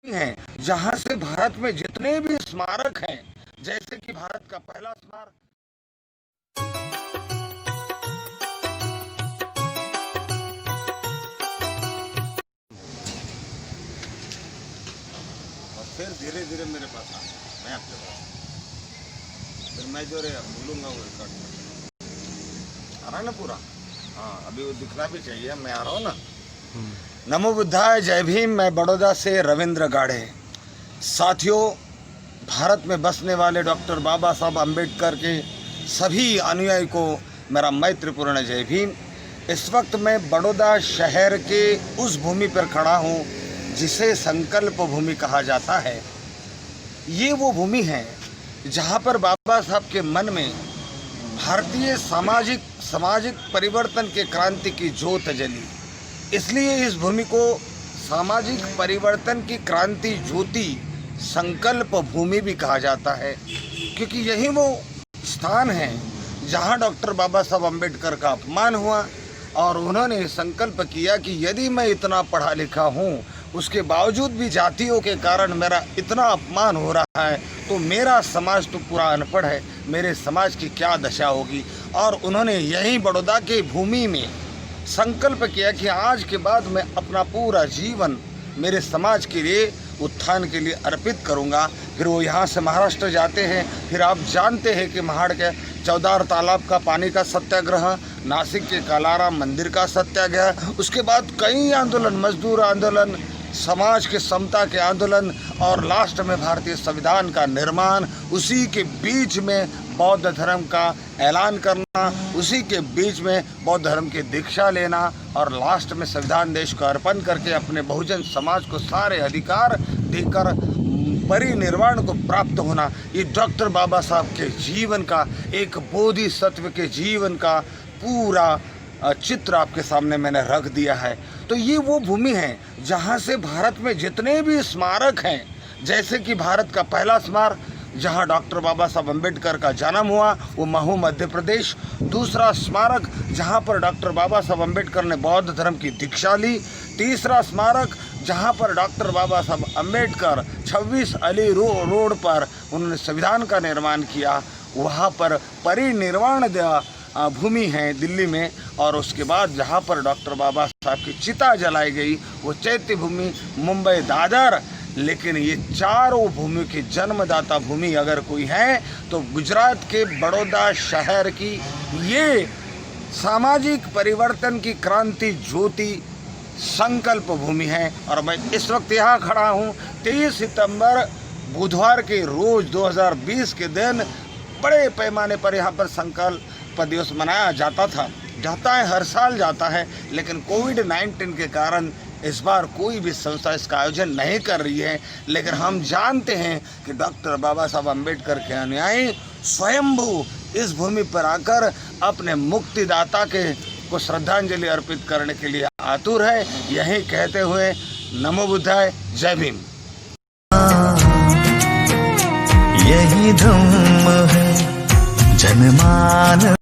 हैं जहां से भारत में जितने भी स्मारक हैं, जैसे कि भारत का पहला स्मारक और फिर धीरे धीरे मेरे पास आ, मैं आपके पास फिर मैं जो बोलूंगा वो रिकॉर्ड आ रहा है ना पूरा। हाँ, अभी वो दिखना भी चाहिए, मैं आ रहा हूँ ना। नमो बुद्धाय, जय भीम। मैं बड़ौदा से रविंद्र गाढ़े। साथियों, भारत में बसने वाले डॉक्टर बाबा साहब अम्बेडकर के सभी अनुयायी को मेरा मैत्रीपूर्ण जय भीम। इस वक्त मैं बड़ौदा शहर के उस भूमि पर खड़ा हूँ जिसे संकल्प भूमि कहा जाता है। ये वो भूमि है जहाँ पर बाबा साहब के मन में भारतीय सामाजिक परिवर्तन के क्रांति की ज्योत जली। इसलिए इस भूमि को सामाजिक परिवर्तन की क्रांति ज्योति संकल्प भूमि भी कहा जाता है, क्योंकि यही वो स्थान है जहां डॉक्टर बाबा साहब अम्बेडकर का अपमान हुआ और उन्होंने संकल्प किया कि यदि मैं इतना पढ़ा लिखा हूं, उसके बावजूद भी जातियों के कारण मेरा इतना अपमान हो रहा है, तो मेरा समाज तो पूरा अनपढ़ है, मेरे समाज की क्या दशा होगी। और उन्होंने यहीं बड़ौदा के भूमि में संकल्प किया कि आज के बाद मैं अपना पूरा जीवन मेरे समाज के लिए, उत्थान के लिए अर्पित करूंगा। फिर वो यहाँ से महाराष्ट्र जाते हैं। फिर आप जानते हैं कि महाड़ के चौदार तालाब का पानी का सत्याग्रह, नासिक के कालाराम मंदिर का सत्याग्रह, उसके बाद कई आंदोलन, मजदूर आंदोलन, समाज के समता के आंदोलन और लास्ट में भारतीय संविधान का निर्माण। उसी के बीच में बौद्ध धर्म का ऐलान करना, उसी के बीच में बौद्ध धर्म की दीक्षा लेना और लास्ट में संविधान देश को अर्पण करके अपने बहुजन समाज को सारे अधिकार देकर परिनिर्वाण को प्राप्त होना। ये डॉक्टर बाबा साहब के जीवन का, एक बोधिसत्व के जीवन का पूरा चित्र आपके सामने मैंने रख दिया है। तो ये वो भूमि है जहाँ से भारत में जितने भी स्मारक हैं, जैसे कि भारत का पहला स्मारक जहाँ डॉक्टर बाबा साहब अम्बेडकर का जन्म हुआ वो महू मध्य प्रदेश। दूसरा स्मारक जहाँ पर डॉक्टर बाबा साहब अम्बेडकर ने बौद्ध धर्म की दीक्षा ली। तीसरा स्मारक जहाँ पर डॉक्टर बाबा साहब अम्बेडकर 26 अली रोड पर उन्होंने संविधान का निर्माण किया, वहाँ पर परिनिर्वाण भूमि है दिल्ली में। और उसके बाद जहाँ पर डॉक्टर बाबा साहब की चिता जलाई गई वो चैत्य भूमि मुंबई दादर। लेकिन ये चारों भूमि की जन्मदाता भूमि अगर कोई है तो गुजरात के बड़ौदा शहर की ये सामाजिक परिवर्तन की क्रांति ज्योति संकल्प भूमि है। और मैं इस वक्त यहाँ खड़ा हूँ 23 सितंबर बुधवार के रोज 2020 के दिन बड़े पैमाने पर यहाँ पर संकल्प दिवस मनाया जाता है, हर साल जाता है। लेकिन कोविड-19 के कारण इस बार कोई भी संस्था इसका आयोजन नहीं कर रही है। लेकिन हम जानते हैं कि डॉक्टर बाबा साहब अम्बेडकर के अनुयायी स्वयंभू इस भूमि पर आकर अपने मुक्तिदाता को श्रद्धांजलि अर्पित करने के लिए आतुर है। यही कहते हुए नमो बुद्धाय, जय भीम। यही धम्म है जनमान।